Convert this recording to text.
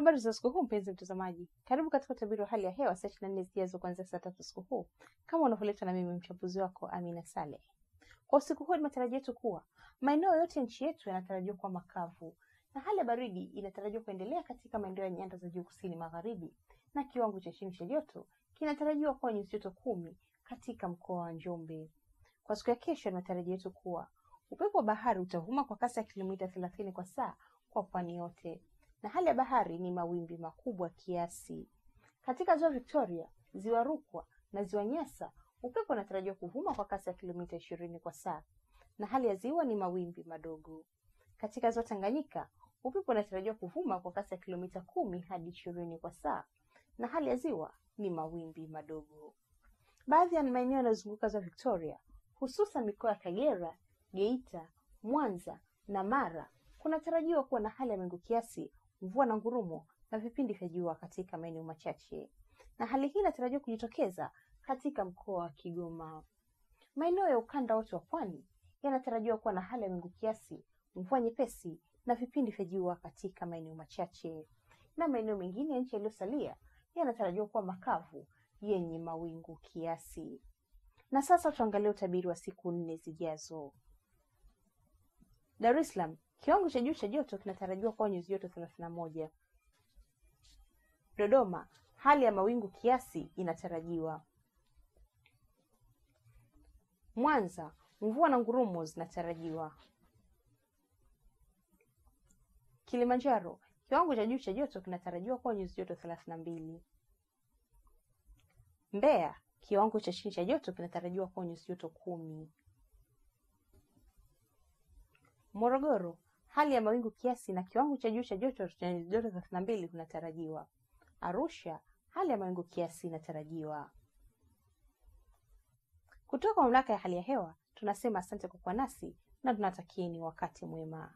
Habari za siku huu mpenzi mtazamaji. Karibu katika utabiri wa hali ya hewa saa 24 zijazo kuanzia saa 3 usiku huu. Kama unavyoletwa na mimi mchambuzi wako Amina Saleh. Kwa usiku huu ni matarajio yetu kuwa maeneo yote ya nchi yetu yanatarajiwa kuwa makavu na hali ya baridi inatarajiwa kuendelea katika maeneo ya nyanda za juu kusini magharibi na kiwango cha chini cha joto kinatarajiwa kuwa nyuzi joto 10 katika mkoa wa Njombe. Kwa siku ya kesho ni matarajio yetu kuwa upepo wa bahari utavuma kwa kasi ya kilomita 30 kwa saa kwa pwani yote. Na hali ya bahari ni mawimbi makubwa kiasi. Katika ziwa Victoria, ziwa Rukwa na ziwa Nyasa, upepo unatarajiwa kuvuma kwa kasi ya kilomita 20 kwa saa. Na hali ya ziwa ni mawimbi madogo. Katika ziwa Tanganyika, upepo unatarajiwa kuvuma kwa kasi ya kilomita 10 hadi 20 kwa saa. Na hali ya ziwa ni mawimbi madogo. Baadhi ya maeneo yanayozunguka ziwa Victoria, hususan mikoa ya Kagera, Geita, Mwanza na Mara, kunatarajiwa kuwa na hali ya mawingu kiasi, mvua na ngurumo na vipindi vya jua katika maeneo machache. Na hali hii inatarajiwa kujitokeza katika mkoa wa Kigoma. Maeneo ya ukanda wote wa pwani yanatarajiwa kuwa na hali ya mawingu kiasi, mvua nyepesi na vipindi vya jua katika maeneo machache. Na maeneo mengine ya nchi yaliyosalia yanatarajiwa kuwa makavu yenye mawingu kiasi. Na sasa tuangalie utabiri wa siku 4 zijazo. Dar es Salaam, kiwango cha juu cha joto kinatarajiwa kuwa nyuzi joto 31. Dodoma, hali ya mawingu kiasi inatarajiwa. Mwanza, mvua na ngurumo zinatarajiwa. Kilimanjaro, kiwango cha juu cha joto kinatarajiwa kuwa nyuzi joto 32. Mbeya, kiwango cha chini cha joto kinatarajiwa kuwa nyuzi joto 10. Morogoro, hali ya mawingu kiasi na kiwango cha juu cha joto cha nyuzi joto 32 kinatarajiwa. Arusha, hali ya mawingu kiasi inatarajiwa. Kutoka mamlaka ya hali ya hewa, tunasema asante kwa kuwa nasi na tunatakieni wakati mwema.